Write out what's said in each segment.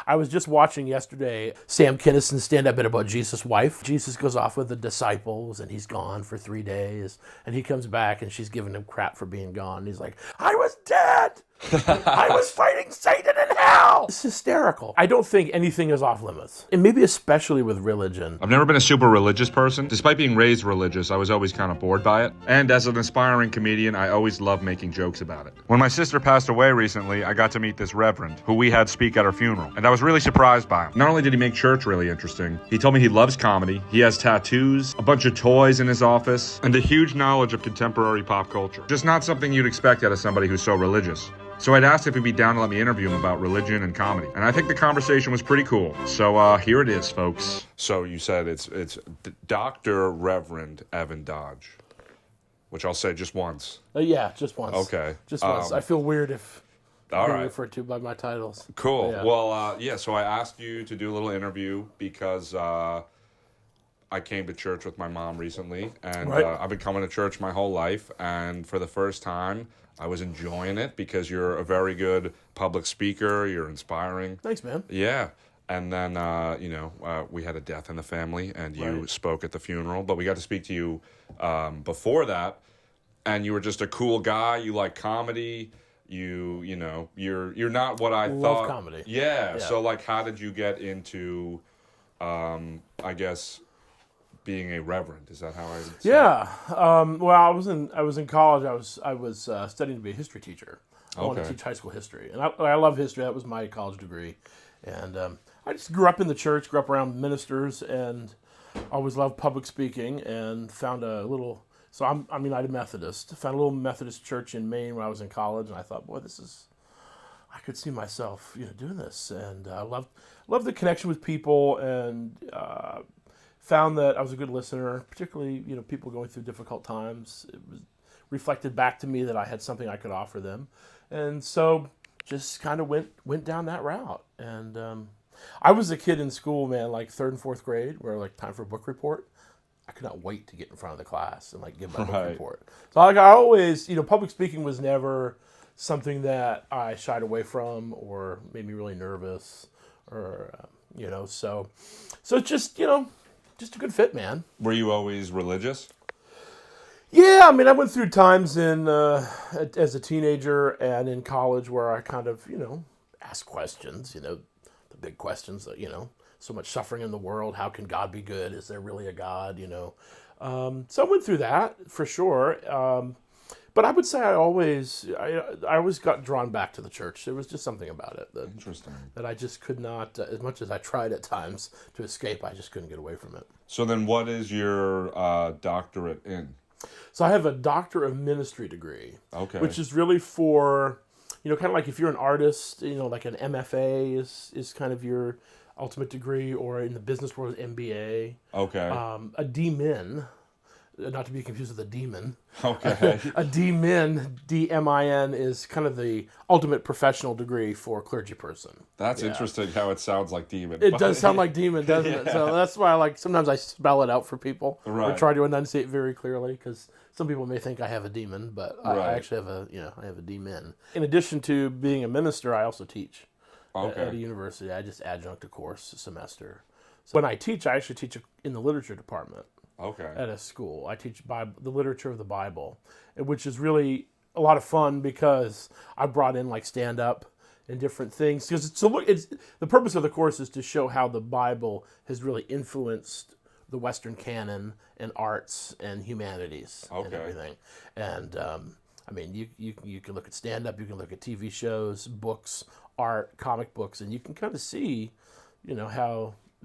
I was just watching yesterday Sam Kinnison's stand-up bit about Jesus' wife. Jesus goes off with the disciples, and he's gone for 3 days. And he comes back, and she's giving him crap for being gone. And he's like, I was dead! I was fighting Satan in hell! It's hysterical. I don't think anything is off limits. And maybe especially with religion. I've never been a super religious person. Despite being raised religious, I was always kind of bored by it. And as an aspiring comedian, I always loved making jokes about it. When my sister passed away recently, I got to meet this Reverend, who we had speak at her funeral. And I was really surprised by him. Not only did he make church really interesting, he told me he loves comedy, he has tattoos, a bunch of toys in his office, and a huge knowledge of contemporary pop culture. Just not something you'd expect out of somebody who's so religious. So I'd asked if he'd be down to let me interview him about religion and comedy. And I think the conversation was pretty cool. So here it is, folks. So you said it's Dr. Reverend Evan Dodge, which I'll say just once. Yeah, just once. Okay. Just once. I feel weird if all being right. referred to by my titles. Cool. Yeah. Well, so I asked you to do a little interview because I came to church with my mom recently. And Right. I've been coming to church my whole life. And for the first time, I was enjoying it because you're a very good public speaker. You're inspiring. Thanks, man. Yeah. And then, we had a death in the family, and you Right. spoke at the funeral. But we got to speak to you before that, and you were just a cool guy. You like comedy. You're not what I Love thought. comedy. Yeah. Yeah. So, like, how did you get into, I guess, being a reverend? Is that how I would say? Yeah. Well, I was in college. I was studying to be a history teacher. I wanted to Okay. teach high school history, and I love history. That was my college degree, and I just grew up in the church, grew up around ministers, and always loved public speaking. And found a little. So I'm United Methodist. Found a little Methodist church in Maine when I was in college, and I thought, boy, I could see myself, doing this, and I loved the connection with people, and found that I was a good listener, particularly, people going through difficult times. It was reflected back to me that I had something I could offer them. And so just kind of went down that route. And I was a kid in school, man, like 3rd and 4th grade, where like time for a book report. I could not wait to get in front of the class and like give my book Right. report. So like I always, public speaking was never something that I shied away from or made me really nervous or, so it's just a good fit, man. Were you always religious? Yeah, I mean, I went through times as a teenager and in college where I kind of, asked questions, the big questions that, so much suffering in the world. How can God be good? Is there really a God? So I went through that for sure. But I would say I always got drawn back to the church. There was just something about it Interesting. that I just could not, as much as I tried at times to escape, I just couldn't get away from it. So then what is your doctorate in? So I have a Doctor of Ministry degree, Okay. which is really for, kind of like if you're an artist, like an MFA is kind of your ultimate degree, or in the business world, MBA. Okay. A D-Min, not to be confused with a demon. Okay. A D-Min, D-M-I-N, is kind of the ultimate professional degree for a clergy person. That's interesting how it sounds like demon. It does sound like demon, doesn't it? So that's why sometimes I spell it out for people. Or Right. try to enunciate very clearly, because some people may think I have a demon, but I Right. actually have I have a D-Min. In addition to being a minister, I also teach at a university. I just adjunct a course a semester. So when I teach, I actually teach in the literature department. Okay. At a school. I teach the literature of the Bible, which is really a lot of fun because I brought in like stand-up and different things. Because it's the purpose of the course is to show how the Bible has really influenced the Western canon and arts and humanities and Okay. everything. And I mean, you can look at stand-up, you can look at TV shows, books, art, comic books, and you can kind of see,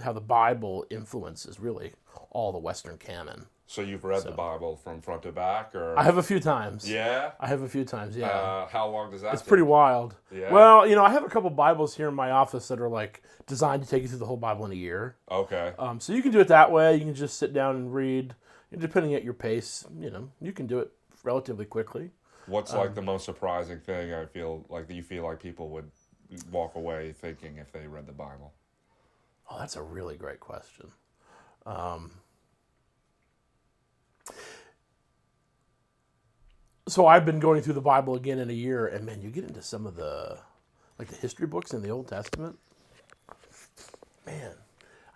how the Bible influences really all the Western canon. So you've read the Bible from front to back, or? I have a few times. Yeah? I have a few times, yeah. How long does that It's take? pretty wild. Yeah? Well, I have a couple Bibles here in my office that are like designed to take you through the whole Bible in a year. Okay. So you can do it that way. You can just sit down and read. Depending at your pace, you can do it relatively quickly. What's like the most surprising thing that you feel like people would walk away thinking if they read the Bible? Oh, that's a really great question. So I've been going through the Bible again in a year, and man, you get into some of the history books in the Old Testament. Man,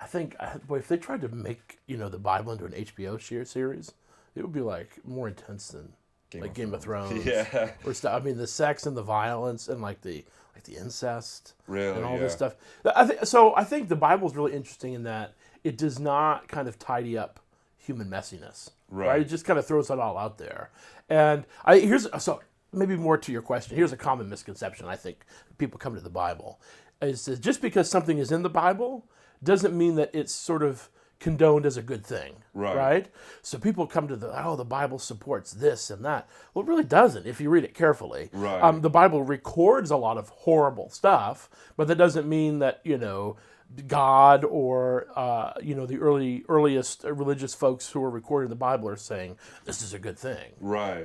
I think boy, if they tried to make the Bible into an HBO series, it would be like more intense than Game of Thrones. Yeah. Or stuff. I mean, the sex and the violence and like the incest Really, and all this yeah. stuff. I think the Bible is really interesting in that it does not kind of tidy up human messiness. Right. It just kind of throws it all out there. And so maybe more to your question. Here's a common misconception I think people come to the Bible is that just because something is in the Bible doesn't mean that it's sort of condoned as a good thing, right? So people come to the Bible supports this and that. Well, it really doesn't if you read it carefully. Right. The Bible records a lot of horrible stuff, but that doesn't mean that God or the earliest religious folks who are recording the Bible are saying this is a good thing, Right.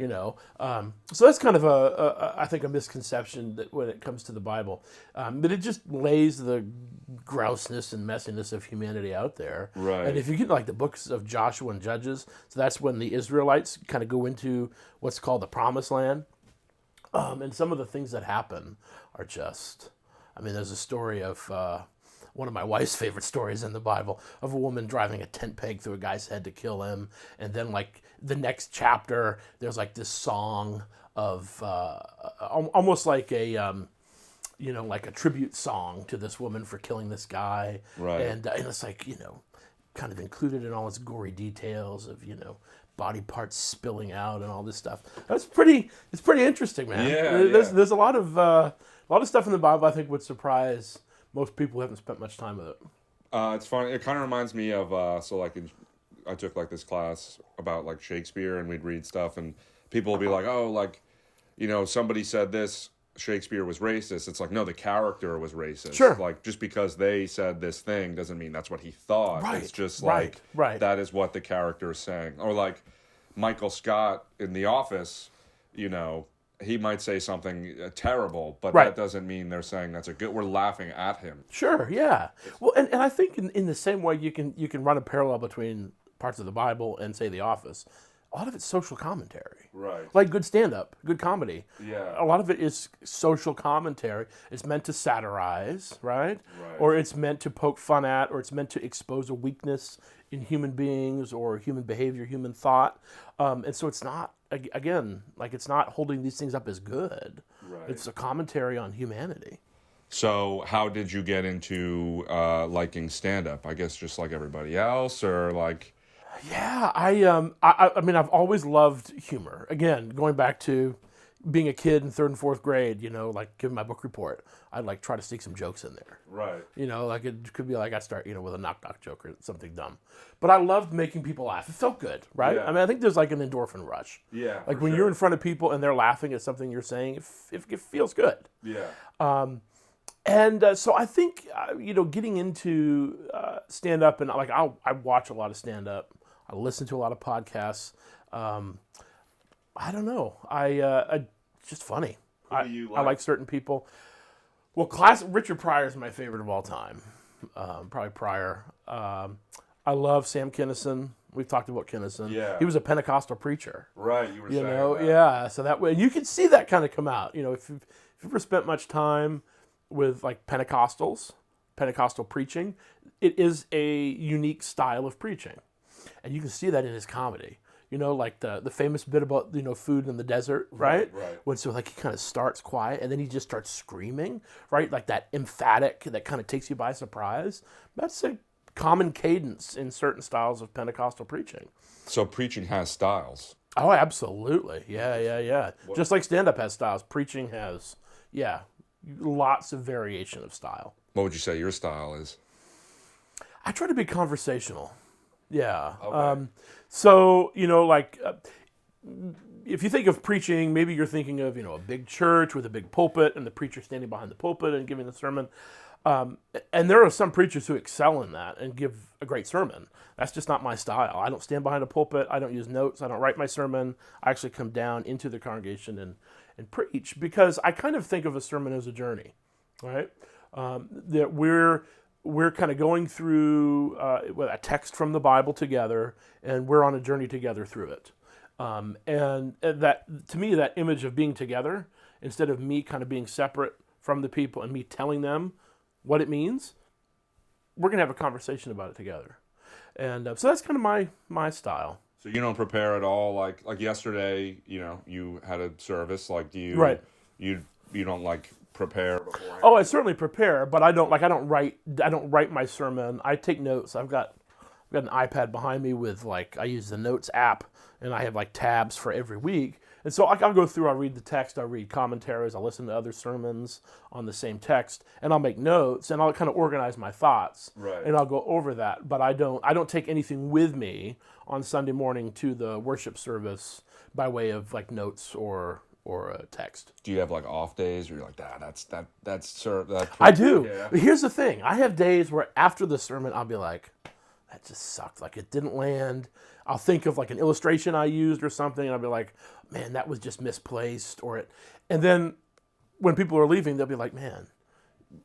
So that's kind of I think a misconception that when it comes to the Bible, but it just lays the grouseness and messiness of humanity out there. Right. And if you get like the books of Joshua and Judges, so that's when the Israelites kind of go into what's called the Promised Land, and some of the things that happen are just, I mean, there's a story of. One of my wife's favorite stories in the Bible of a woman driving a tent peg through a guy's head to kill him. And then like the next chapter, there's like this song of almost like like a tribute song to this woman for killing this guy. Right. And it's like, kind of included in all its gory details of, body parts spilling out and all this stuff. It's pretty interesting, man. Yeah. There's a lot of stuff in the Bible I think would surprise most people who haven't spent much time with it. It's funny. It kind of reminds me of I took like this class about like Shakespeare, and we'd read stuff, and people would be like, "Oh, like, somebody said this. Shakespeare was racist." It's like, no, the character was racist. Sure. Like, just because they said this thing doesn't mean that's what he thought. Right. It's just Right. that is what the character is saying. Or like Michael Scott in The Office, he might say something terrible, but that doesn't mean they're saying that's a good. We're laughing at him. Sure, yeah. Well, and I think in the same way you can run a parallel between parts of the Bible and say The Office. A lot of it's social commentary. Right. Like good stand-up, good comedy. Yeah. A lot of it is social commentary. It's meant to satirize, right? Or it's meant to poke fun at, or it's meant to expose a weakness in human beings or human behavior, human thought. And so it's not, again, like it's not holding these things up as good. Right. It's a commentary on humanity. So how did you get into liking stand-up? I guess just like everybody else, or like... Yeah, I mean, I've always loved humor. Again, going back to being a kid in 3rd and 4th grade, like giving my book report, I'd like try to sneak some jokes in there. Right. Like it could be like I'd start, with a knock-knock joke or something dumb. But I loved making people laugh. It felt good, right? Yeah. I mean, I think there's like an endorphin rush. Yeah. Like when you're in front of people and they're laughing at something you're saying, it feels good. Yeah. And so I think, getting into stand-up, and like I watch a lot of stand-up. I listen to a lot of podcasts. I don't know. I just funny. Who do you like? I like certain people. Well, Richard Pryor is my favorite of all time. Probably Pryor. I love Sam Kinison. We've talked about Kinison. Yeah. He was a Pentecostal preacher. Right. You were saying that. Yeah. So that way, you can see that kind of come out. If you've ever spent much time with like Pentecostal preaching, it is a unique style of preaching. And you can see that in his comedy. Like the famous bit about, food in the desert, right? Right. When so like he kind of starts quiet and then he just starts screaming, right? Like that emphatic that kind of takes you by surprise. That's a common cadence in certain styles of Pentecostal preaching. So preaching has styles. Oh, absolutely. Yeah. Just like stand-up has styles, preaching has, lots of variation of style. What would you say your style is? I try to be conversational. Yeah. Okay. So, if you think of preaching, maybe you're thinking of, a big church with a big pulpit and the preacher standing behind the pulpit and giving the sermon. And there are some preachers who excel in that and give a great sermon. That's just not my style. I don't stand behind a pulpit. I don't use notes. I don't write my sermon. I actually come down into the congregation and preach because I kind of think of a sermon as a journey, right? That we're kind of going through a text from the Bible together, and we're on a journey together through it. And that, to me, that image of being together, instead of me kind of being separate from the people and me telling them what it means, we're gonna have a conversation about it together, and so that's kind of my style. So you don't prepare at all, like yesterday. You had a service. Like, do you? Right. You don't like prepare beforehand? Oh, I certainly prepare, but I don't write my sermon. I take notes. I've got an iPad behind me with I use the Notes app, and I have tabs for every week. And so I'll go through, I'll read the text, I'll read commentaries, I'll listen to other sermons on the same text, and I'll make notes, and I'll kind of organize my thoughts. Right. And I'll go over that. But I don't take anything with me on Sunday morning to the worship service by way of notes or a text. Do you have off days, or you're like, that? I do. Yeah. But here's the thing: I have days where after the sermon, I'll be like, that just sucked. It didn't land. I'll think of an illustration I used or something, and I'll be like, man, that was just misplaced, and then when people are leaving, they'll be like, man,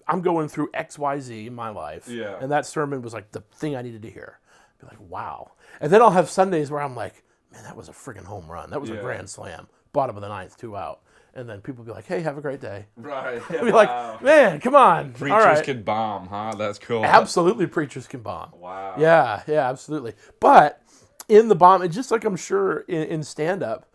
I'm going through X, Y, Z in my life, Yeah. and that sermon was the thing I needed to hear. I'll be like, wow. And then I'll have Sundays where I'm like, man, that was a friggin' home run. That was a grand slam. Bottom of the ninth, 2 out. And then people will be like, hey, have a great day. Right. I'll be like, man, come on. Preachers all right. can bomb, huh? That's cool. Absolutely, preachers can bomb. Wow. Yeah, absolutely. But in the bomb, just like I'm sure in stand-up,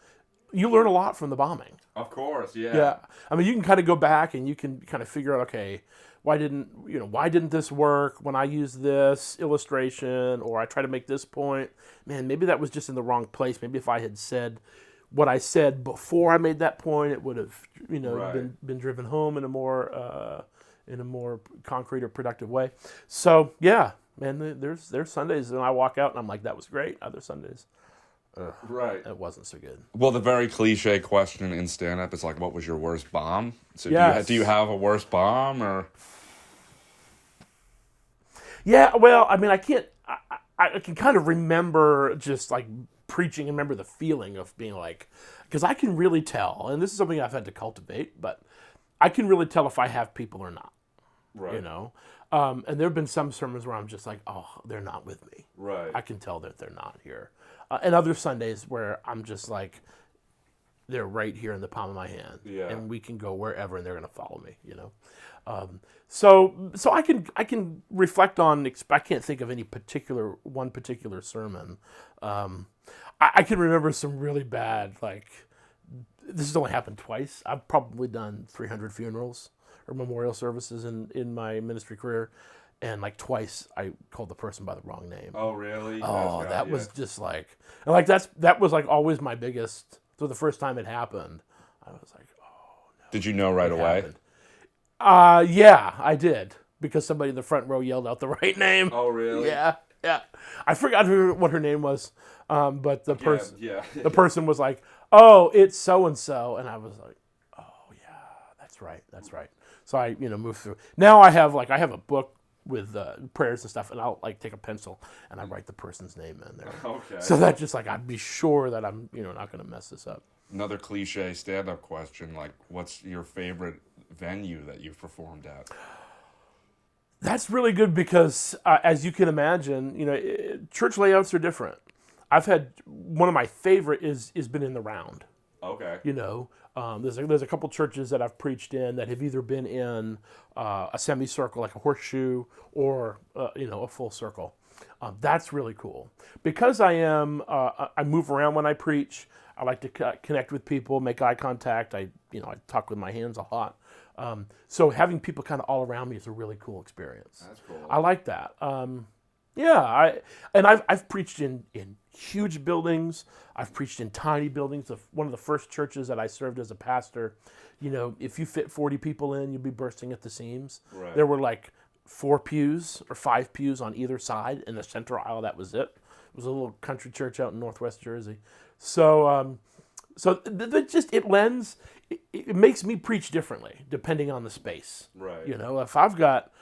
you learn a lot from the bombing. Of course, yeah. Yeah. I mean, you can kind of go back and you can kind of figure out, okay, why didn't this work when I used this illustration, or I try to make this point? Man, maybe that was just in the wrong place. Maybe if I had said what I said before I made that point, it would have, been driven home in a more concrete or productive way. So yeah, man, there's Sundays and I walk out and I'm like, that was great. Other Sundays, right, it wasn't so good. Well, the very cliche question in stand-up is what was your worst bomb? So yes. do you have a worst bomb, or? Yeah, well, I mean, I can kind of remember just preaching and remember the feeling of being because I can really tell, and this is something I've had to cultivate, but I can really tell if I have people or not. Right. And there have been some sermons where I'm just like, oh, they're not with me. Right. I can tell that they're not here. And other Sundays where I'm just like, they're right here in the palm of my hand. Yeah. And we can go wherever and they're going to follow me, So I can reflect on, I can't think of one particular sermon. I can remember some really bad, this has only happened twice. I've probably done 300 funerals or memorial services in my ministry career. And twice I called the person by the wrong name. Oh, really? Oh, that was just that was always my biggest. So the first time it happened, I was like, oh no. Did you know right away? Yeah, I did, because somebody in the front row yelled out the right name. Oh, really? Yeah. I forgot what her name was, but the person, the person was like, "Oh, it's so and so," and I was like, "Oh yeah, that's right." So I, moved through. Now I have a book with prayers and stuff, and I'll take a pencil and I write the person's name in there. Okay. So that just I'd be sure that I'm not going to mess this up. Another cliche stand-up question, what's your favorite venue that you've performed at? That's really good because, as you can imagine, church layouts are different. I've had one of my favorite is been in the round. Okay. There's a couple churches that I've preached in that have either been in a semicircle, like a horseshoe, or a full circle. That's really cool because I move around when I preach. I like to connect with people, make eye contact. I talk with my hands a lot. So having people kind of all around me is a really cool experience. That's cool. I like that. I've preached in huge buildings. I've preached in tiny buildings. One of the first churches that I served as a pastor, if you fit 40 people in, you'd be bursting at the seams. Right. There were 4 pews or 5 pews on either side. In the center aisle, that was it. It was a little country church out in Northwest Jersey. So it makes me preach differently depending on the space. Right. If I've got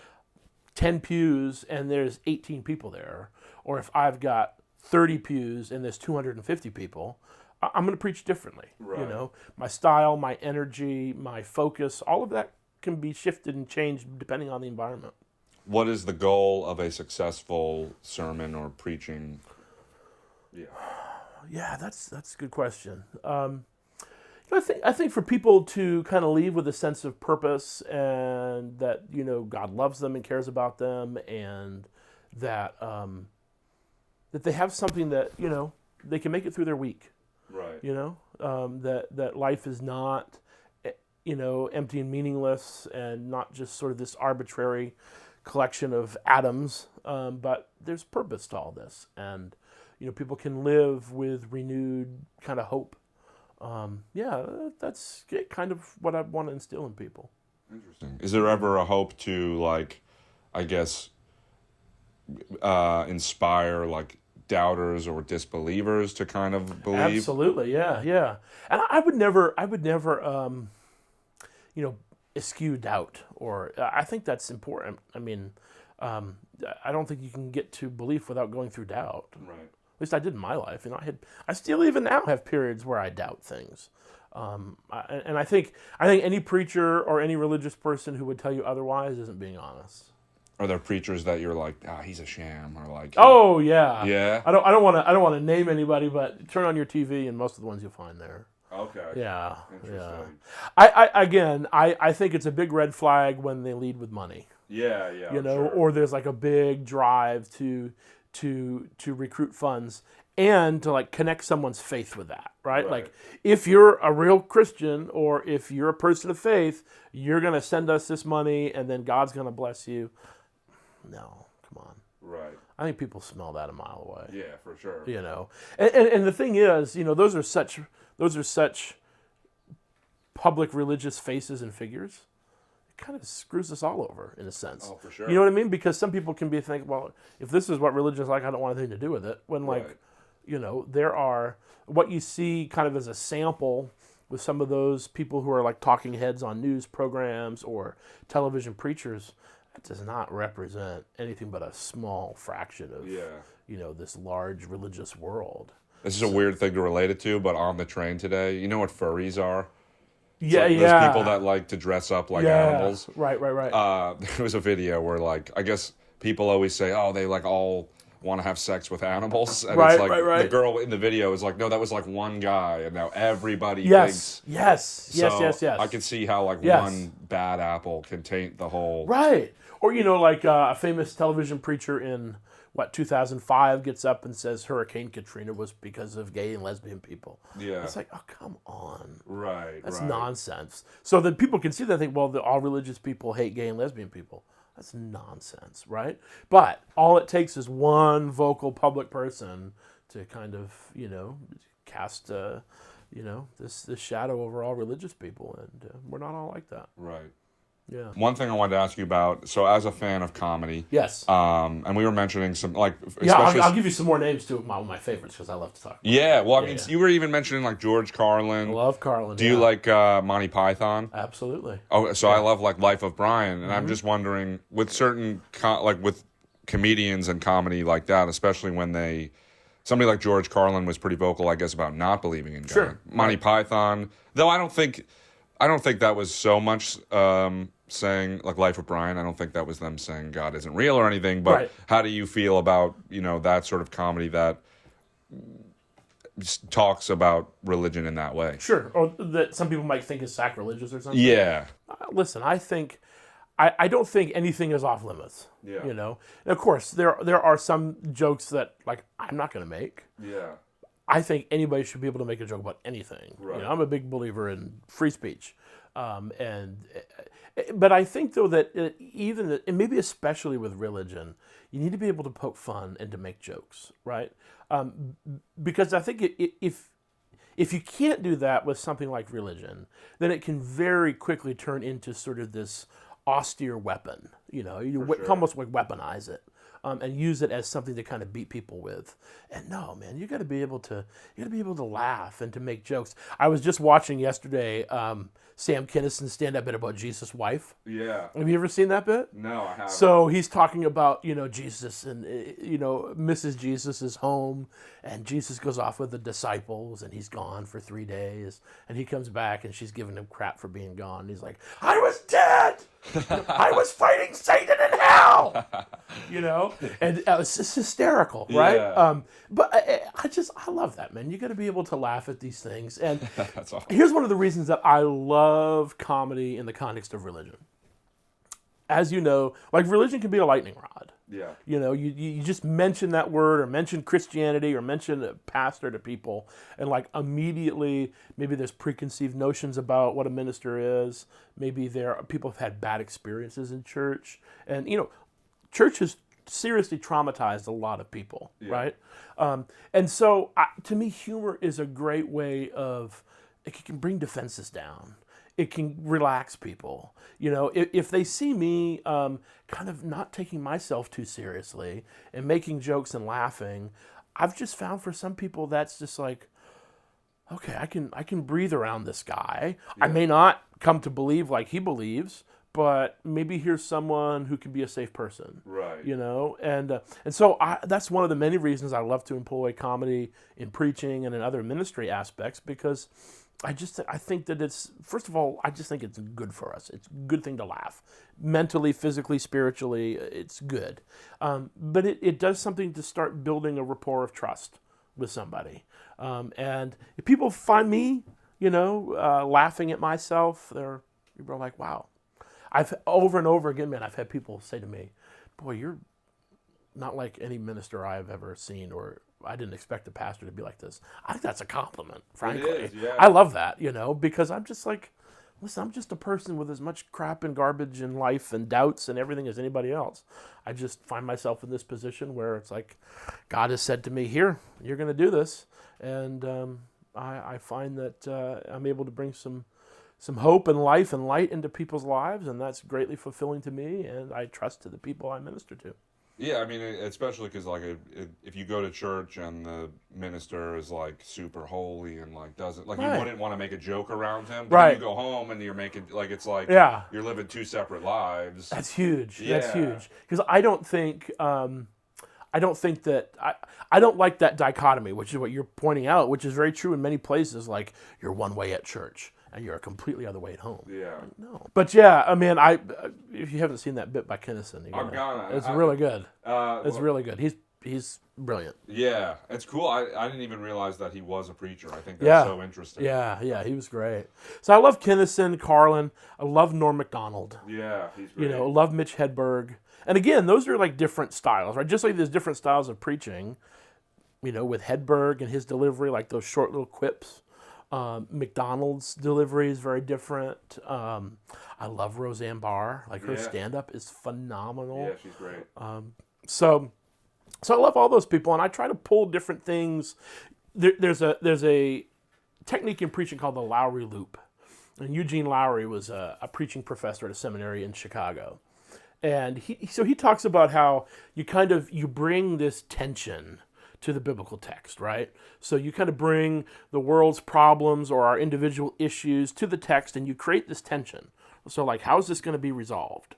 10 pews and there's 18 people there, or if I've got 30 pews and there's 250 people, I'm going to preach differently. Right. My style, my energy, my focus, all of that can be shifted and changed depending on the environment. What is the goal of a successful sermon or preaching? Yeah. Yeah, that's a good question. I think for people to kind of leave with a sense of purpose and that God loves them and cares about them, and that that they have something that they can make it through their week. Right. That life is not empty and meaningless, and not just sort of this arbitrary collection of atoms, but there's purpose to all this, and people can live with renewed kind of hope. That's kind of what I want to instill in people. Interesting. Is there ever a hope to, like, I guess, inspire, like, doubters or disbelievers to kind of believe? Absolutely, yeah. And I would never, eschew doubt, or I think that's important. I mean, I don't think you can get to belief without going through doubt. Right. At least I did in my life. I still even now have periods where I doubt things. And I think any preacher or any religious person who would tell you otherwise isn't being honest. Are there preachers that you're like, he's a sham, or like? Oh yeah. Yeah. I don't want to name anybody, but turn on your TV and most of the ones you'll find there. Okay. Yeah. Interesting. Yeah. I think it's a big red flag when they lead with money. Yeah. Sure. Or there's like a big drive to recruit funds and to like connect someone's faith with that, right? Like if you're a real Christian or if you're a person of faith, you're going to send us this money and then God's going to bless you. No, come on. Right. I think people smell that a mile away. Yeah, for sure. And the thing is, those are such public religious faces and figures. It kind of screws us all over in a sense. Oh, for sure. You know what I mean? Because some people can be thinking, well, if this is what religion is like, I don't want anything to do with it. When there are what you see kind of as a sample with some of those people who are like talking heads on news programs or television preachers. That does not represent anything but a small fraction of this large religious world. This is a weird thing to relate it to, but on the train today, you know what furries are? Yeah. There's people that like to dress up like animals. Right. There was a video where, like, I guess people always say, they like all want to have sex with animals, and it's like the girl in the video is like, no, that was like one guy, and now everybody thinks. Yes. I can see how one bad apple can taint the whole. Right. Or a famous television preacher in 2005 gets up and says Hurricane Katrina was because of gay and lesbian people. Yeah. It's like, oh, come on. Right. That's nonsense. So that people can see that and think, well, all religious people hate gay and lesbian people. That's nonsense, right? But all it takes is one vocal public person to kind of, cast, this shadow over all religious people, and we're not all like that. Right. Yeah. One thing I wanted to ask you about, so as a fan of comedy, yes, and we were mentioning some, like, I'll give you some more names to my favorites because I love to talk. Yeah, well, I mean, you were even mentioning like George Carlin. I love Carlin. Do you like Monty Python? Absolutely. Oh, so I love like Life of Brian, and I'm just wondering with certain with comedians and comedy like that, especially when somebody like George Carlin was pretty vocal, I guess, about not believing in God. Sure. Monty Python, though, I don't think that was so much saying like Life of Brian. I don't think that was them saying God isn't real or anything. But how do you feel about that sort of comedy that talks about religion in that way? Sure, or that some people might think is sacrilegious or something. Yeah. Listen, I don't think anything is off limits. Yeah. And of course, there are some jokes that like I'm not going to make. Yeah. I think anybody should be able to make a joke about anything. Right. I'm a big believer in free speech, but I think though that and maybe especially with religion, you need to be able to poke fun and to make jokes, right? Because I think if you can't do that with something like religion, then it can very quickly turn into sort of this austere weapon. Almost like weaponize it. And use it as something to kind of beat people with. And no, man, you got to be able to laugh and to make jokes. I was just watching yesterday Sam Kinison stand-up bit about Jesus' wife. Yeah. Have you ever seen that bit? No, I haven't. So he's talking about Jesus and Mrs. Jesus is home, and Jesus goes off with the disciples, and he's gone for 3 days, and he comes back, and she's giving him crap for being gone. And he's like, I was dead. I was fighting Satan in hell. you know, and it's just hysterical, right? Yeah. But I love that, man. You got to be able to laugh at these things. And That's awesome. here's one of the reasons that I love comedy in the context of religion. As you know, like religion can be a lightning rod. Yeah. You know, you just mention that word or mention Christianity or mention a pastor to people, and like immediately maybe there's preconceived notions about what a minister is. Maybe people have had bad experiences in church, and you know, church has seriously traumatized a lot of people, right? And so to me, humor is a great way of it can bring defenses down. It can relax people. You know, if they see me kind of not taking myself too seriously and making jokes and laughing, I've just found for some people that's just like, okay, I can breathe around this guy. Yeah. I may not come to believe like he believes, but maybe here's someone who can be a safe person. Right. You know, and so that's one of the many reasons I love to employ comedy in preaching and in other ministry aspects, because I think that it's, first of all, I just think it's good for us. It's a good thing to laugh. Mentally, physically, spiritually, it's good. But it does something to start building a rapport of trust with somebody. And if people find me, you know, laughing at myself, people are like, wow. I've over and over again, man, I've had people say to me, boy, you're not like any minister I've ever seen, or I didn't expect a pastor to be like this. I think that's a compliment, frankly. It is, yeah. I love that, you know, because I'm just like, listen, I'm just a person with as much crap and garbage in life and doubts and everything as anybody else. I just find myself in this position where it's like, God has said to me, here, you're going to do this. And I find that I'm able to bring some hope and life and light into people's lives, and that's greatly fulfilling to me, and I trust to the people I minister to. Yeah, I mean, especially because like if you go to church and the minister is like super holy and like doesn't like, right, you wouldn't want to make a joke around him. But right. You go home and you're making like, it's like, yeah, you're living two separate lives. That's huge. Yeah. That's huge, because I don't think that I don't like that dichotomy, which is what you're pointing out, which is very true in many places. Like, you're one way at church and you're a completely other way at home. Yeah. Like, no. But yeah, I mean, if you haven't seen that bit by Kinnison, it's really good. It's really good. He's brilliant. Yeah, it's cool. I didn't even realize that he was a preacher. I think that's so interesting. Yeah, he was great. So I love Kinnison, Carlin. I love Norm Macdonald. Yeah, he's great. You know, I love Mitch Hedberg. And again, those are like different styles, right? Just like there's different styles of preaching, you know, with Hedberg and his delivery, like those short little quips. McDonald's delivery is very different. I love Roseanne Barr. Like, her stand-up is phenomenal. Yeah, she's great. So I love all those people, and I try to pull different things. There's a technique in preaching called the Lowry Loop. And Eugene Lowry was a preaching professor at a seminary in Chicago. And he talks about how you bring this tension to the biblical text, right? So you kind of bring the world's problems or our individual issues to the text, and you create this tension. So like, how is this going to be resolved?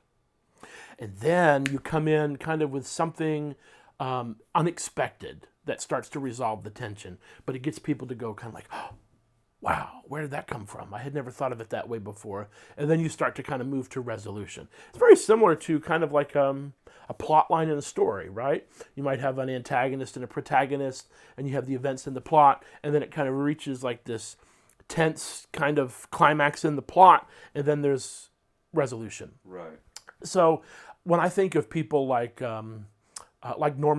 And then you come in kind of with something unexpected that starts to resolve the tension, but it gets people to go kind of like, oh, wow, where did that come from? I had never thought of it that way before. And then you start to kind of move to resolution. It's very similar to kind of like a plot line in a story, right? You might have an antagonist and a protagonist, and you have the events in the plot, and then it kind of reaches like this tense kind of climax in the plot, and then there's resolution. Right. So when I think of people like Norm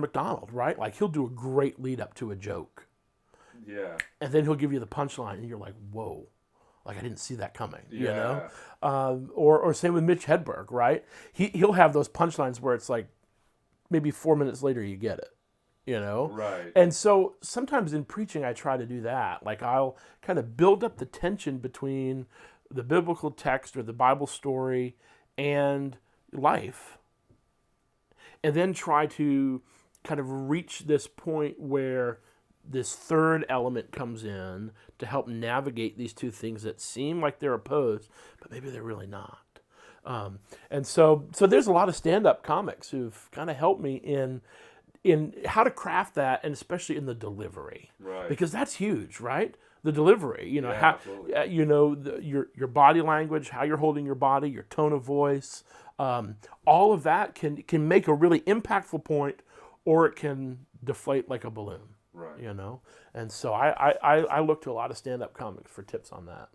Macdonald, right? Like, he'll do a great lead up to a joke. Yeah. And then he'll give you the punchline, and you're like, whoa. Like, I didn't see that coming, you know? Or same with Mitch Hedberg, right? He'll have those punchlines where it's like maybe 4 minutes later you get it, you know? Right. And so sometimes in preaching I try to do that. Like, I'll kind of build up the tension between the biblical text or the Bible story and life, and then try to kind of reach this point where this third element comes in to help navigate these two things that seem like they're opposed, but maybe they're really not. And so there's a lot of stand-up comics who've kind of helped me in how to craft that, and especially in the delivery, right? Because that's huge, right? The delivery, you know, how you know, your body language, how you're holding your body, your tone of voice, All of that can make a really impactful point, or it can deflate like a balloon. Right. You know, and so I look to a lot of stand-up comics for tips on that.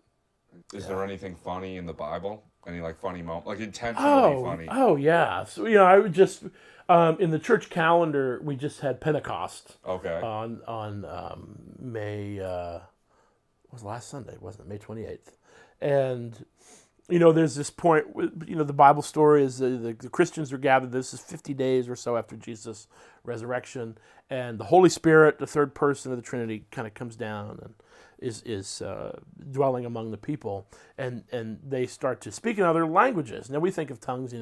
Is there anything funny in the Bible? Any like funny moment, like intentionally funny? Oh yeah. So I would just in the church calendar we just had Pentecost. Okay. On May was last Sunday, wasn't it? May 28th, and there's this point. The Bible story is the Christians are gathered. This is 50 days or so after Jesus' resurrection, and the Holy Spirit, the third person of the Trinity, kind of comes down and is dwelling among the people, and they start to speak in other languages. Now we think of tongues,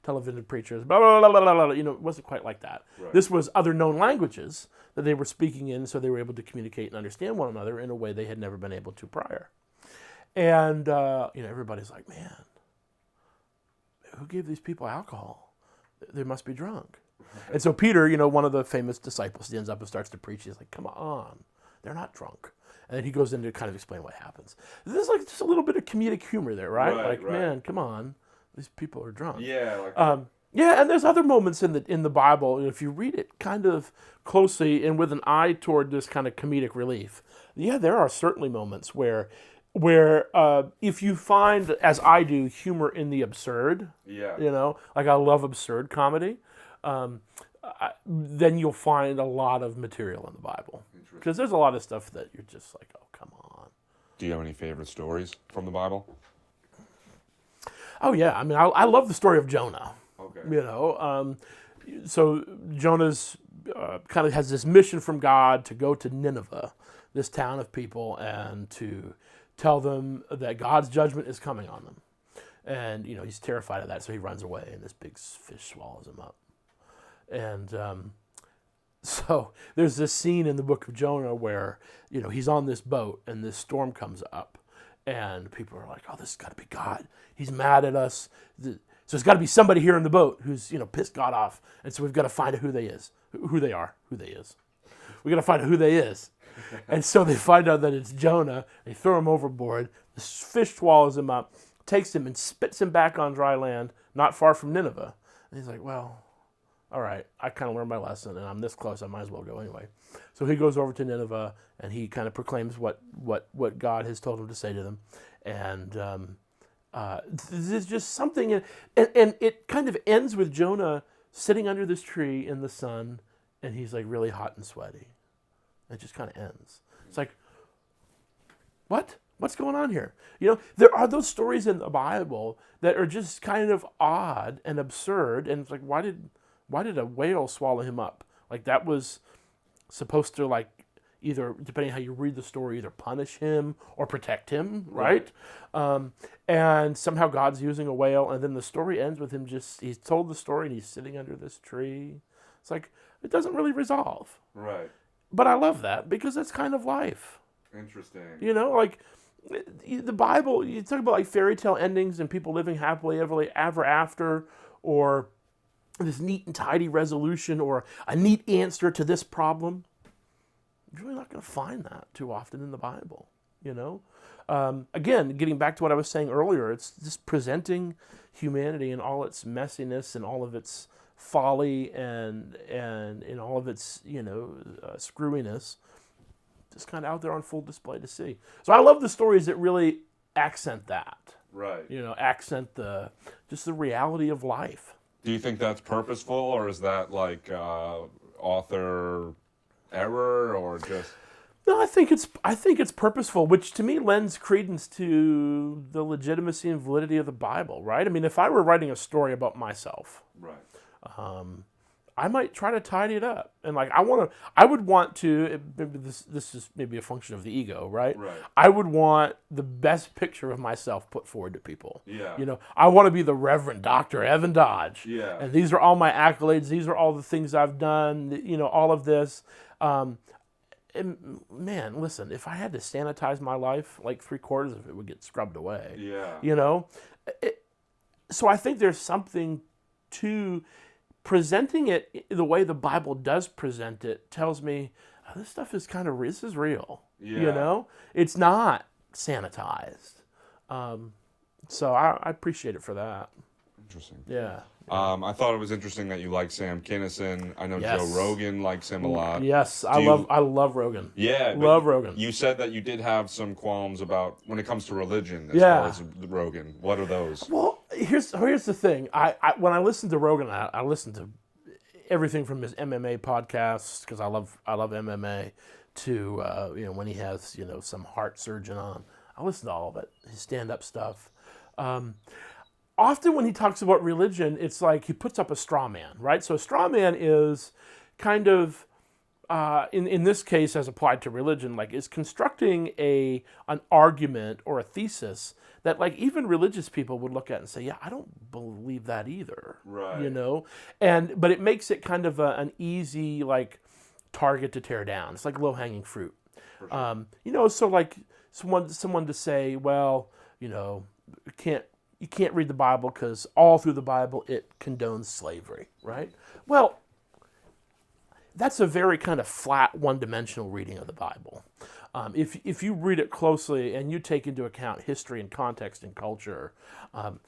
television preachers, blah blah blah blah blah. It wasn't quite like that. Right. This was other known languages that they were speaking in, so they were able to communicate and understand one another in a way they had never been able to prior. And everybody's like, man, who gave these people alcohol? They must be drunk. And so Peter, one of the famous disciples, stands up and starts to preach. He's like, come on, they're not drunk. And then he goes in to kind of explain what happens. There's like just a little bit of comedic humor there, right? Right. Man, come on, these people are drunk. Yeah. Yeah, and there's other moments in the Bible, if you read it kind of closely and with an eye toward this kind of comedic relief. Yeah, there are certainly moments where if you find, as I do, humor in the absurd, like I love absurd comedy, then you'll find a lot of material in the Bible. Because there's a lot of stuff that you're just like, oh, come on. Do you have any favorite stories from the Bible? Oh, yeah. I mean, I love the story of Jonah. Okay. So Jonah's kind of has this mission from God to go to Nineveh, this town of people, and to tell them that God's judgment is coming on them. And, he's terrified of that, so he runs away, and this big fish swallows him up. And so there's this scene in the book of Jonah where, he's on this boat, and this storm comes up, and people are like, oh, this has got to be God. He's mad at us. So there's got to be somebody here in the boat who's, pissed God off. And so we've got to find out who they is. We got to find out who they is. And so they find out that it's Jonah. They throw him overboard. The fish swallows him up, takes him and spits him back on dry land, not far from Nineveh. And he's like, well, all right, I kind of learned my lesson, and I'm this close, I might as well go anyway. So he goes over to Nineveh, and he kind of proclaims what God has told him to say to them. And there's just something, and it kind of ends with Jonah sitting under this tree in the sun, and he's like really hot and sweaty. It just kind of ends. It's like, what? What's going on here? There are those stories in the Bible that are just kind of odd and absurd, and it's like, why did a whale swallow him up? Like, that was supposed to, like, either, depending on how you read the story, either punish him or protect him, right? And somehow God's using a whale, and then the story ends with him he's told the story, and he's sitting under this tree. It's like, it doesn't really resolve. Right. But I love that, because that's kind of life. Interesting. Like, the Bible, you talk about, like, fairy tale endings and people living happily ever after, or this neat and tidy resolution, or a neat answer to this problem. You're really not going to find that too often in the Bible, Again, getting back to what I was saying earlier, it's just presenting humanity in all its messiness and all of its folly and in all of its, screwiness, just kind of out there on full display to see. So I love the stories that really accent that. Right. Accent just the reality of life. Do you think that's purposeful, or is that like author error, or just? No, I think it's purposeful, which to me lends credence to the legitimacy and validity of the Bible, right? I mean, if I were writing a story about myself, right, I might try to tidy it up, and like I would want to. This is maybe a function of the ego, right? Right. I would want the best picture of myself put forward to people. Yeah. I want to be the Reverend Dr. Evan Dodge. Yeah. And these are all my accolades. These are all the things I've done. All of this. And man, listen, if I had to sanitize my life, like 3/4 of it would get scrubbed away. Yeah. So I think there's something to presenting it the way the Bible does present it. Tells me this stuff is this is real. Yeah. It's not sanitized. So I appreciate it for that. Interesting. Yeah. I thought it was interesting that you like Sam Kinison. I know Yes. Joe Rogan likes him a lot. Yes, I love Rogan. Yeah, love Rogan. You said that you did have some qualms about when it comes to religion as Yeah. far as Rogan. What are those? Well, here's the thing. I when I listen to Rogan, I listen to everything from his MMA podcasts because I love MMA to when he has some heart surgeon on. I listen to all of it. His stand up stuff. Often when he talks about religion, it's like he puts up a straw man, right? So a straw man is kind of in this case, as applied to religion, like is constructing an argument or a thesis that like even religious people would look at and say, yeah, I don't believe that either, Right. but it makes it kind of an easy like target to tear down. It's like low hanging fruit, For sure. So like someone to say, well, you can't read the Bible because all through the Bible it condones slavery, right? Well, that's a very kind of flat, one-dimensional reading of the Bible. If you read it closely and you take into account history and context and culture, and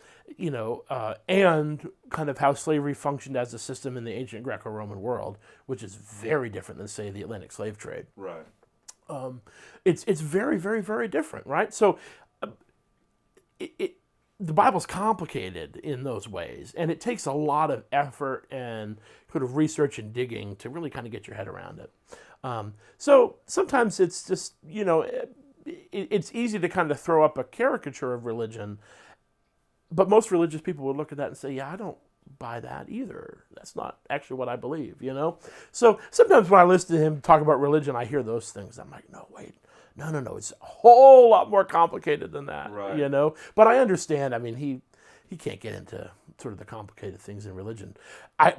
kind of how slavery functioned as a system in the ancient Greco-Roman world, which is very different than, say, the Atlantic slave trade. Right. It's very, very, very different, right? So the Bible's complicated in those ways, and it takes a lot of effort and sort of research and digging to really kind of get your head around it. So sometimes it's just, it's easy to kind of throw up a caricature of religion, but most religious people would look at that and say, yeah, I don't buy that either. That's not actually what I believe, So sometimes when I listen to him talk about religion, I hear those things. I'm like, no, wait. No, it's a whole lot more complicated than that, right. But I understand. I mean, he can't get into sort of the complicated things in religion. I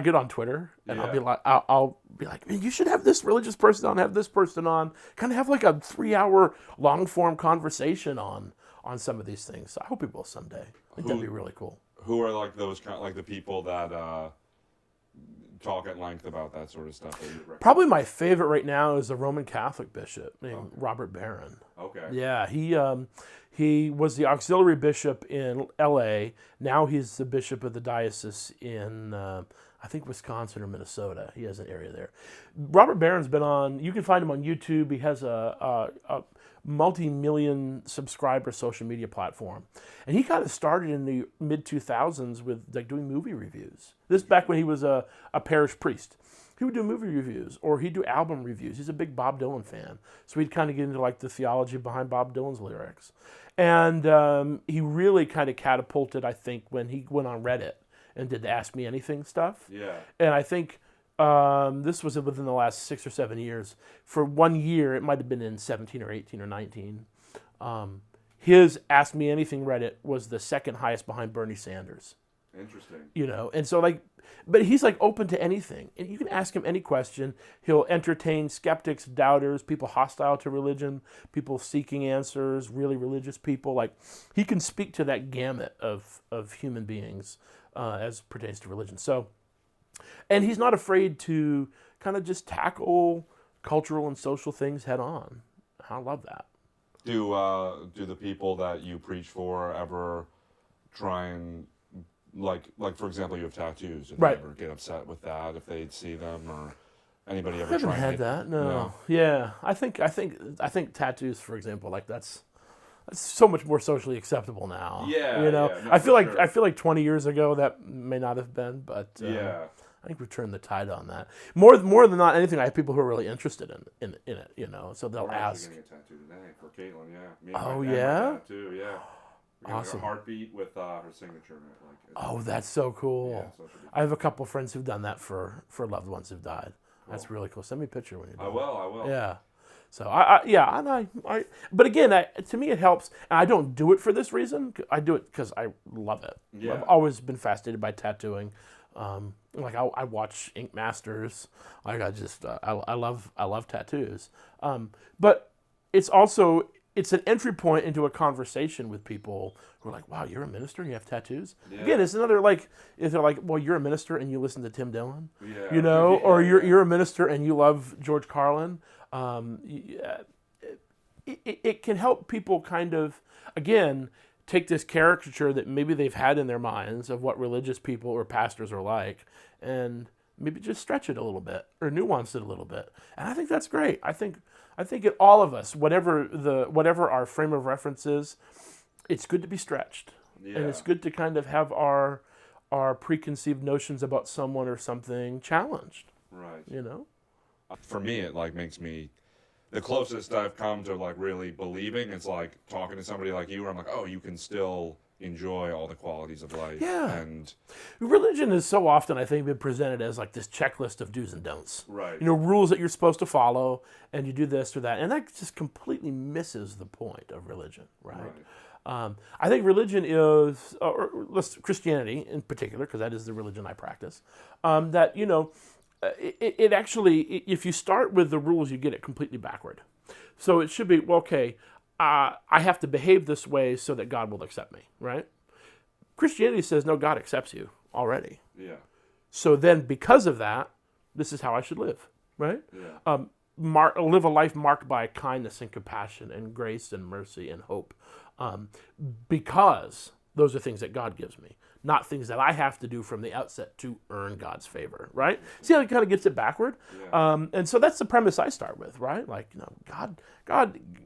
get on Twitter and I'll be like, man, you should have this religious person on, have this person on, kind of have like a 3-hour long form conversation on some of these things. So I hope he will someday. I think that'd be really cool. Who are like those like the people that talk at length about that sort of stuff that you recommend? Probably my favorite right now is a Roman Catholic bishop named Robert Barron. Okay. Yeah, he was the auxiliary bishop in L.A. Now he's the bishop of the diocese in I think Wisconsin or Minnesota. He has an area there. Robert Barron's been on. You can find him on YouTube. He has a multi-million subscriber social media platform, and he kind of started in the mid 2000s with like doing movie reviews. This back when he was a parish priest. He would do movie reviews or he'd do album reviews. He's a big Bob Dylan fan, so he'd kind of get into like the theology behind Bob Dylan's lyrics, and he really kind of catapulted, I think, when he went on Reddit and did the Ask Me Anything stuff. Yeah. And I think this was within the last 6 or 7 years. For 1 year, it might have been in 17 or 18 or 19. His Ask Me Anything Reddit was the second highest behind Bernie Sanders. Interesting. And so like, but he's like open to anything. And you can ask him any question. He'll entertain skeptics, doubters, people hostile to religion, people seeking answers, really religious people. Like he can speak to that gamut of human beings as pertains to religion. So, and he's not afraid to kind of just tackle cultural and social things head on. I love that. Do the people that you preach for ever try and like for example, you have tattoos? Do they ever get upset with that if they see them, or anybody ever? I haven't had that. No. Yeah, I think tattoos, for example, like that's so much more socially acceptable now. Yeah, No, I feel like 20 years ago that may not have been, but I think we've turned the tide on that. More than not anything, I have people who are really interested in it. So they'll ask. We're actually getting a tattoo today for Caitlin. Yeah. Me and my dad too. Yeah. We got Awesome. Like a heartbeat with her signature in it. Oh, that's so cool. Yeah, so I have a couple of friends who've done that for loved ones who've died. Cool. That's really cool. Send me a picture when you're done. I will. Yeah. So I but again, to me it helps. And I don't do it for this reason. I do it because I love it. Yeah. I've always been fascinated by tattooing. I watch Ink Masters. Like I love tattoos. But it's an entry point into a conversation with people who are like, wow, you're a minister and you have tattoos? Yeah. Again, it's another if they're like, well, you're a minister and you listen to Tim Dillon, or you're a minister and you love George Carlin. It can help people kind of, again, take this caricature that maybe they've had in their minds of what religious people or pastors are like, and maybe just stretch it a little bit or nuance it a little bit. And I think that's great. I think all of us, whatever our frame of reference is, it's good to be stretched, and it's good to kind of have our preconceived notions about someone or something challenged. Right. You know. For me, it like makes me the closest I've come to like really believing. It's like talking to somebody like you, where I'm like, oh, you can still enjoy all the qualities of life. Yeah. And religion is so often, I think, been presented as like this checklist of do's and don'ts. right. You know, rules that you're supposed to follow, and you do this or that, and that just completely misses the point of religion, right? I think religion is, Christianity in particular, because that is the religion I practice, that, you know, it actually, if you start with the rules, you get it completely backward. So it should be, well, okay, I have to behave this way so that God will accept me, right? Christianity says, no, God accepts you already. Yeah. So then because of that, this is how I should live, right? Yeah. Live a life marked by kindness and compassion and grace and mercy and hope, because those are things that God gives me, not things that I have to do from the outset to earn God's favor, right? See how he kind of gets it backward? Yeah. And so that's the premise I start with, right? Like, you know,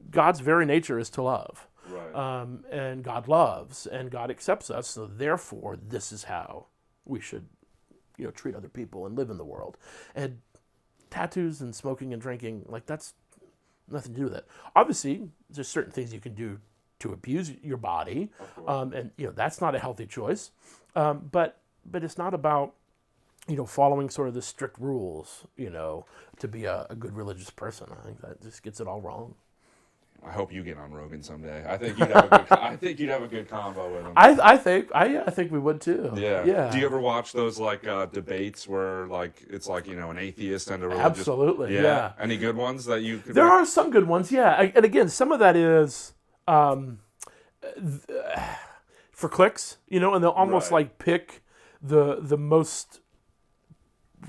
God's very nature is to love. Right. And God loves, and God accepts us, so therefore this is how we should, you know, treat other people and live in the world. And tattoos and smoking and drinking, like, that's nothing to do with it. Obviously, there's certain things you can do to abuse your body, and you know that's not a healthy choice. But it's not about, you know, following sort of the strict rules, you know, to be a good religious person. I think that just gets it all wrong. I hope you get on Rogan someday. I think you'd have a good. I think you'd have a good combo with him. I think we would too. Yeah. Yeah. Do you ever watch those like debates where like it's like, you know, an atheist and a religious? Absolutely. Yeah. Any good ones that you could? There are some good ones. Yeah. And again, some of that is for clicks, you know, and they'll almost Right. like pick the most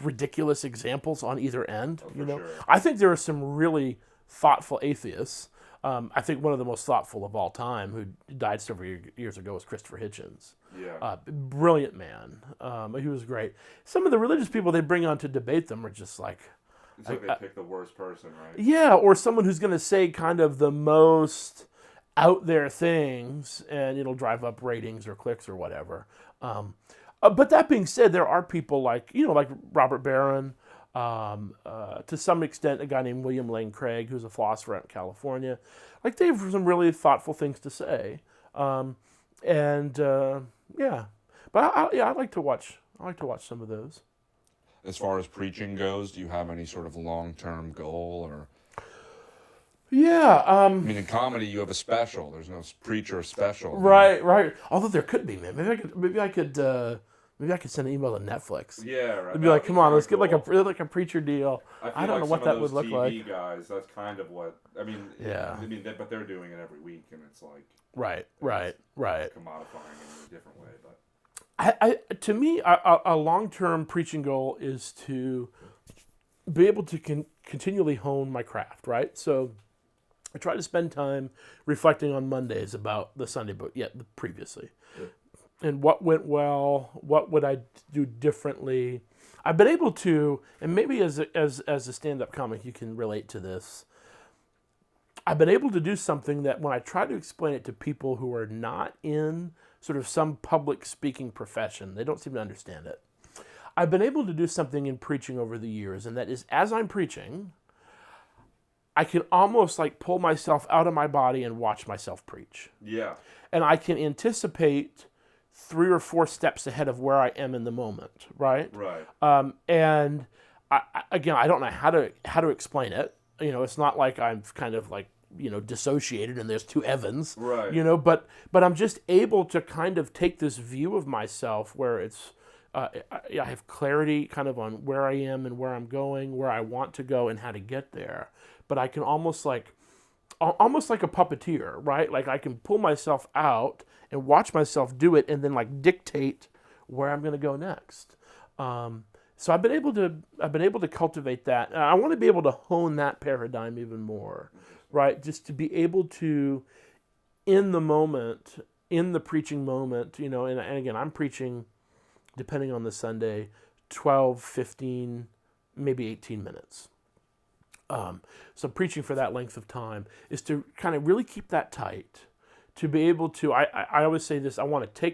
ridiculous examples on either end. You know, sure. I think there are some really thoughtful atheists. I think one of the most thoughtful of all time, who died several years ago, was Christopher Hitchens. Yeah. Brilliant man. He was great. Some of the religious people they bring on to debate them are just like, It's like they pick the worst person, right? yeah, or someone who's going to say kind of the most out there things, and it'll drive up ratings or clicks or whatever. But that being said, there are people like, you know, like Robert Barron, to some extent, a guy named William Lane Craig, who's a philosopher out in California. Like, they have some really thoughtful things to say. Yeah. But I like to watch some of those. As far as preaching goes, do you have any sort of long-term goal or? Yeah. I mean, in comedy, you have a special. There's no preacher special. Right. Although there could be, man. Maybe I could send an email to Netflix. Yeah, right. It'd be like, come on, let's get like a preacher deal. I don't know what that would look like. TV guys, that's kind of what I mean. Yeah. But they're doing it every week, and it's like Right. commodifying in a different way. But To me, a long-term preaching goal is to be able to continually hone my craft, right? So I try to spend time reflecting on Mondays about the Sunday, but previously. Yeah. And what went well, what would I do differently? I've been able to, and maybe as a stand-up comic, you can relate to this. I've been able to do something that when I try to explain it to people who are not in sort of some public speaking profession, they don't seem to understand it. I've been able to do something in preaching over the years, and that is, as I'm preaching, I can almost like pull myself out of my body and watch myself preach. yeah, And I can anticipate 3 or 4 steps ahead of where I am in the moment, right? right. And I don't know how to explain it. You know, it's not like I'm kind of like, you know, dissociated and there's 2 Evans, Right. you know, but I'm just able to kind of take this view of myself where it's, I have clarity kind of on where I am and where I'm going, where I want to go and how to get there. But I can almost like a puppeteer, right? Like I can pull myself out and watch myself do it and then like dictate where I'm going to go next. So I've been able to cultivate that. And I want to be able to hone that paradigm even more, right? Just to be able to, in the moment, in the preaching moment, and again, I'm preaching, depending on the Sunday, 12, 15, maybe 18 minutes. So preaching for that length of time is to kind of really keep that tight, to be able to. I always say this: I want to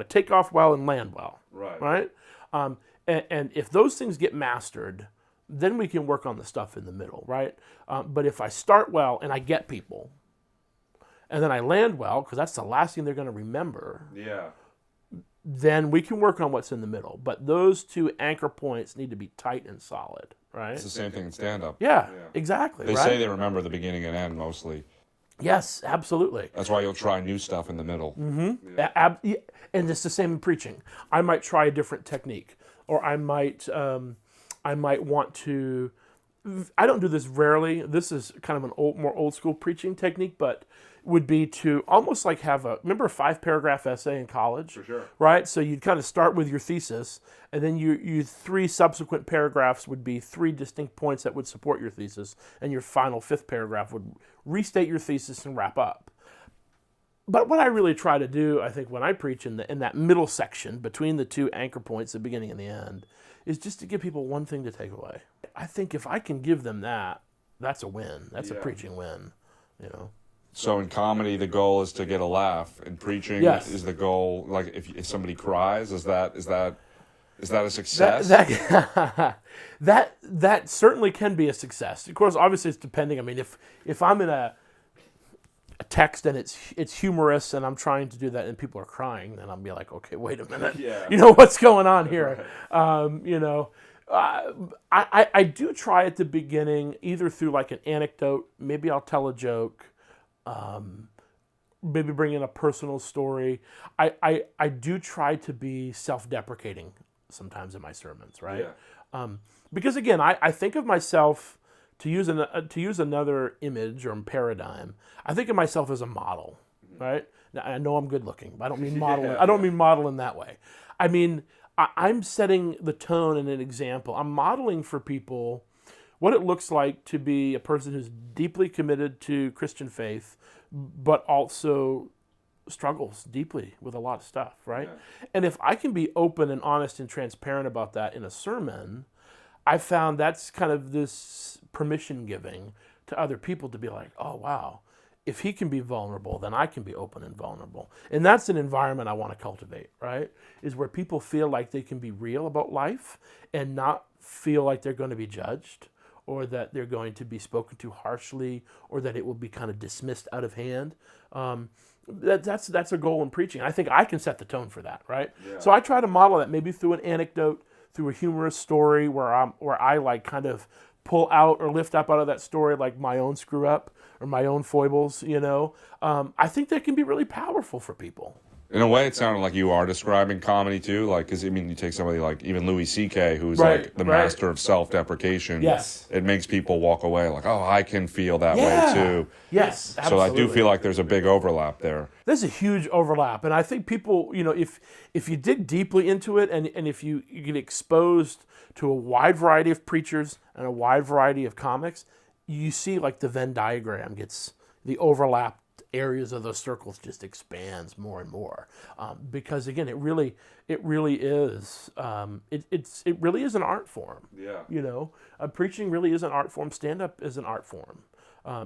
take off well and land well. Right. And if those things get mastered, then we can work on the stuff in the middle. Right. But if I start well and I get people, and then I land well, because that's the last thing they're going to remember. Yeah. Then we can work on what's in the middle. But those two anchor points need to be tight and solid, right? It's the same thing in stand-up. Yeah, exactly. They say they remember the beginning and end mostly. Yes, absolutely. That's why you'll try new stuff in the middle. Mm-hmm. Yeah. And it's the same in preaching. I might try a different technique, or I might want to. I don't do this rarely. This is kind of an more old school preaching technique, but would be to almost like have remember a 5-paragraph essay in college? For sure. Right? So you'd kind of start with your thesis, and then you 3 subsequent paragraphs would be 3 distinct points that would support your thesis, and your final 5th paragraph would restate your thesis and wrap up. But what I really try to do, I think, when I preach in that middle section between the 2 anchor points, the beginning and the end, is just to give people one thing to take away. I think if I can give them that, that's a win. That's a preaching win, So in comedy, the goal is to get a laugh. In preaching, is the goal, like if somebody cries, is that a success? That certainly can be a success. Of course, obviously it's depending. I mean, if I'm in a text and it's humorous and I'm trying to do that and people are crying, then I'll be like, okay, wait a minute, what's going on here? Right. I do try at the beginning, either through like an anecdote, maybe I'll tell a joke. Maybe bring in a personal story. I do try to be self-deprecating sometimes in my sermons, right? Yeah. Because again, I think of myself, to use another image or paradigm, I think of myself as a model, right? Now, I know I'm good looking, but I don't mean model. I don't mean model in that way. I mean, I'm setting the tone and an example. I'm modeling for people what it looks like to be a person who's deeply committed to Christian faith, but also struggles deeply with a lot of stuff, right? Yeah. And if I can be open and honest and transparent about that in a sermon, I found that's kind of this permission giving to other people to be like, oh, wow, if he can be vulnerable, then I can be open and vulnerable. And that's an environment I want to cultivate, right? Is where people feel like they can be real about life and not feel like they're going to be judged, or that they're going to be spoken to harshly, or that it will be kind of dismissed out of hand. That's a goal in preaching. I think I can set the tone for that, right? Yeah. So I try to model that maybe through an anecdote, through a humorous story where I like kind of pull out or lift up out of that story like my own screw up or my own foibles, I think that can be really powerful for people. In a way, it sounded like you are describing comedy too, like, because you take somebody like even Louis C.K., who's like the master of self-deprecation. Yes, it makes people walk away like, oh, I can feel that way too. Yes, absolutely. So I do feel like there's a big overlap there. There's a huge overlap, and I think people, if you dig deeply into it, and if you get exposed to a wide variety of preachers and a wide variety of comics, you see like the Venn diagram gets the overlap. Areas of those circles just expands more and more, because again, it really is it really is an art form. Yeah. Preaching really is an art form. Stand up is an art form.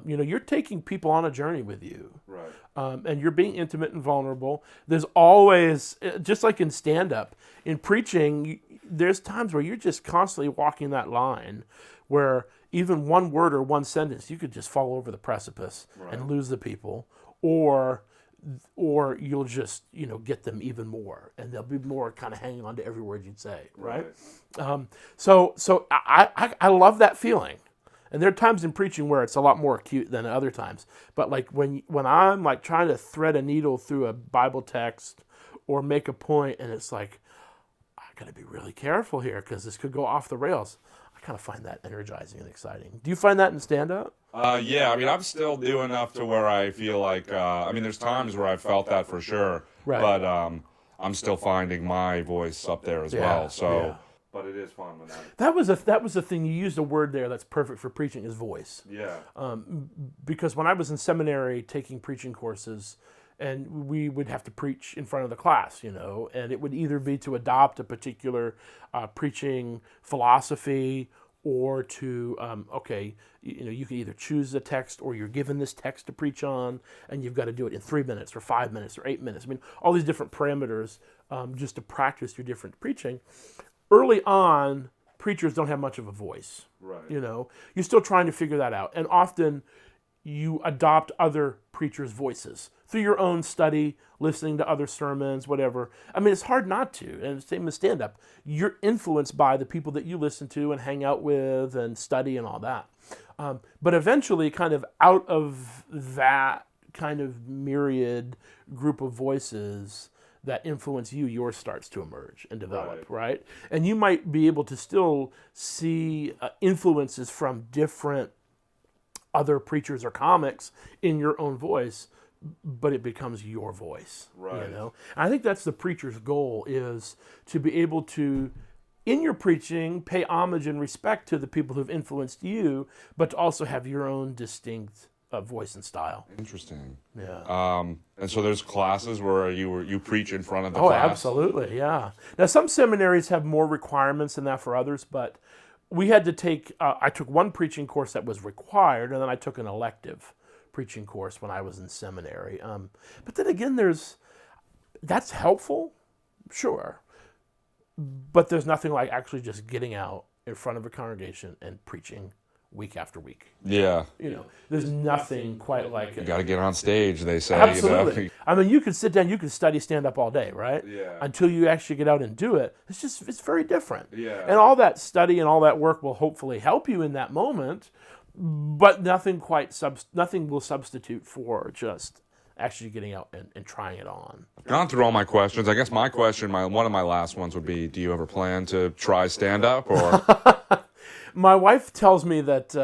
You're taking people on a journey with you, right? And you're being intimate and vulnerable. There's always, just like in stand up, in preaching, there's times where you're just constantly walking that line, where even one word or one sentence, you could just fall over the precipice and lose the people, or you'll just get them even more, and they'll be more kind of hanging on to every word you'd say, right? So I love that feeling, and there are times in preaching where it's a lot more acute than other times. But like when I'm like trying to thread a needle through a Bible text or make a point, and it's like, I got to be really careful here because this could go off the rails. I kind of find that energizing and exciting. Do you find that in stand-up? Yeah, I mean, I'm still doing enough to where I feel like, there's times where I've felt that for sure, right. But I'm still finding my voice up there as well. So, yeah. But it is fun with that. That was the thing. You used a word there that's perfect for preaching, is voice. Yeah. Because when I was in seminary taking preaching courses, and we would have to preach in front of the class, and it would either be to adopt a particular preaching philosophy or to, you can either choose a text or you're given this text to preach on, and you've got to do it in 3 minutes or 5 minutes or 8 minutes. I mean, all these different parameters just to practice your different preaching. Early on, preachers don't have much of a voice. Right. You're still trying to figure that out. And often you adopt other preachers' voices through your own study, listening to other sermons, whatever. I mean, it's hard not to. And same as stand-up. You're influenced by the people that you listen to and hang out with and study and all that. But eventually, kind of out of that kind of myriad group of voices that influence you, yours starts to emerge and develop, right? And you might be able to still see influences from different other preachers or comics in your own voice, but it becomes your voice, right? And I think that's the preacher's goal, is to be able to, in your preaching, pay homage and respect to the people who've influenced you, but to also have your own distinct voice and style. Interesting. Yeah. And so there's classes where you preach in front of the class? Oh, absolutely, yeah. Now, some seminaries have more requirements than that for others, but we had to take, I took one preaching course that was required, and then I took an elective preaching course when I was in seminary. But then again, that's helpful, sure, but there's nothing like actually just getting out in front of a congregation and preaching week after week. Yeah. There's nothing quite like it. You got to get on stage, they say. Absolutely. I mean, you could sit down, you could study stand-up all day, right? Yeah. Until you actually get out and do it. It's very different. Yeah. And all that study and all that work will hopefully help you in that moment, but nothing will substitute for just actually getting out and trying it on. Gone through all my questions. I guess my question, one of my last ones would be, do you ever plan to try stand-up or... My wife tells me that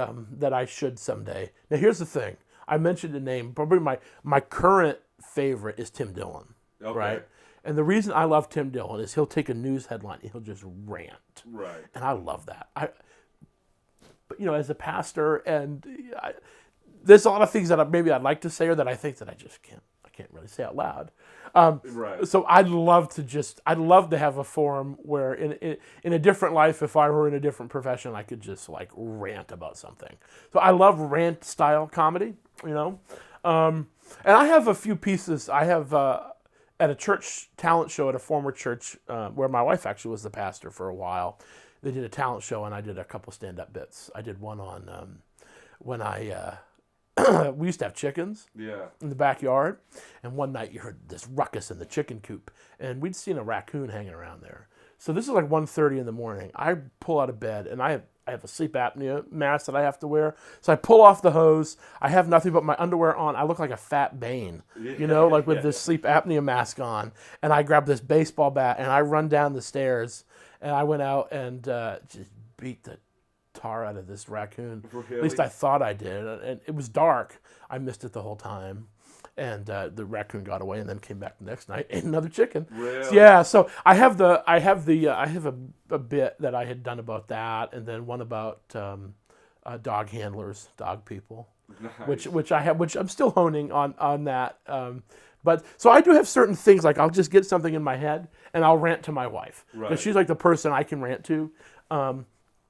I should someday. Now, here's the thing. I mentioned a name. Probably my current favorite is Tim Dillon, right? And the reason I love Tim Dillon is he'll take a news headline and he'll just rant. Right. And I love that. But as a pastor, and there's a lot of things that maybe I'd like to say or that I think that I just can't really say out loud. Right. So I'd love to have a forum where in a different life, if I were in a different profession, I could just like rant about something. So I love rant style comedy, and I have a few pieces. I have at a church talent show at a former church where my wife actually was the pastor for a while. They did a talent show and I did a couple stand-up bits. I did one on when I we used to have chickens in the backyard, and one night you heard this ruckus in the chicken coop, and we'd seen a raccoon hanging around there. So this is like 1:30 in the morning. I pull out of bed, and I have a sleep apnea mask that I have to wear. So I pull off the hose. I have nothing but my underwear on. I look like a fat Bane, with this sleep apnea mask on. And I grab this baseball bat, and I run down the stairs, and I went out and just beat the tar out of this raccoon. Really? At least I thought I did, and it was dark. I missed it the whole time, and the raccoon got away and then came back the next night, ate another chicken. Really? Yeah, so I have a bit that I had done about that, and then one about dog handlers, dog people, Nice. which I'm still honing on that. But so I do have certain things, like I'll just get something in my head and I'll rant to my wife, because she's like the person I can rant to.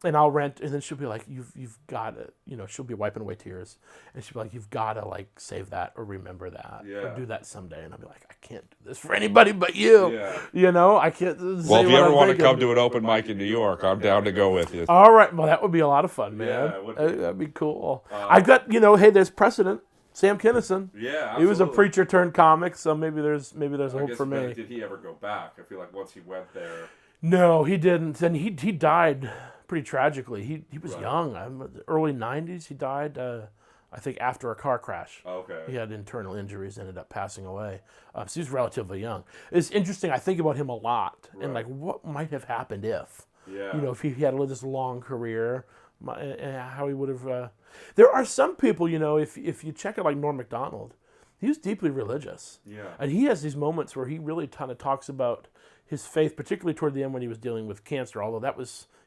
And I'll rant, and then she'll be like, you've got to, she'll be wiping away tears, and she'll be like, you've got to like save that or remember that or do that someday. And I'll be like, I can't do this for anybody but you. Yeah. I can't. Well, if you ever want to come to an open mic in New York, I'm down to go with you. All right. Well, that would be a lot of fun, man. Yeah, it would be. That'd be cool. I've got, hey, there's precedent. Sam Kinison. Yeah, absolutely. He was a preacher turned comic, so maybe there's hope for me. Did he ever go back? I feel like once he went there. No, he didn't, and he died pretty tragically. He was young. Early 90s. He died, I think, after a car crash. Okay. He had internal injuries, ended up passing away. So he's relatively young. It's interesting. I think about him a lot, and like what might have happened if, if he had lived this long career, and how he would have. There are some people, if you check it, like Norm Macdonald, he was deeply religious. Yeah. And he has these moments where he really kind of talks about his faith, particularly toward the end when he was dealing with cancer, although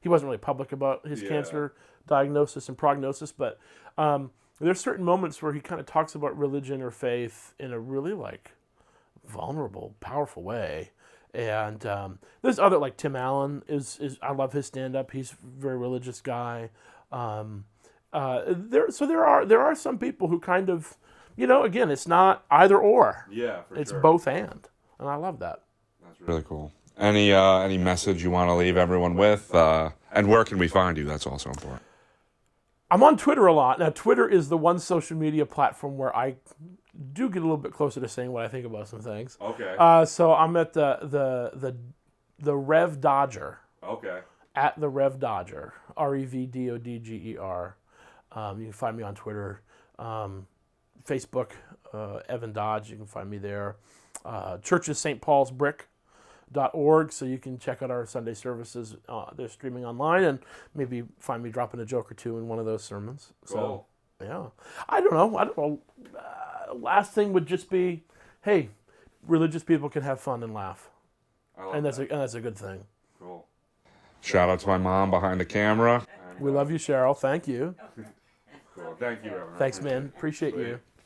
he wasn't really public about his cancer diagnosis and prognosis, but there's certain moments where he kind of talks about religion or faith in a really like vulnerable, powerful way. And there's other, like Tim Allen is I love his stand up. He's a very religious guy. There are some people who kind of, again, it's not either or. Yeah, it's both and I love that. That's really cool. Any message you want to leave everyone with? And where can we find you? That's also important. I'm on Twitter a lot. Now, Twitter is the one social media platform where I do get a little bit closer to saying what I think about some things. Okay. So I'm at the Rev Dodger. Okay. At the Rev Dodger, REVDODGER. You can find me on Twitter, Facebook, Evan Dodge. You can find me there. Church of St. Paul's Brick.org, so you can check out our Sunday services. They're streaming online, and maybe find me dropping a joke or two in one of those sermons. Cool. So, yeah. I don't know. Last thing would just be, hey, religious people can have fun and laugh, and that's a good thing. Cool. Shout out to my mom behind the camera. We love you, Cheryl. Thank you. Cool. Thank you, Reverend. Thanks, man. Appreciate you.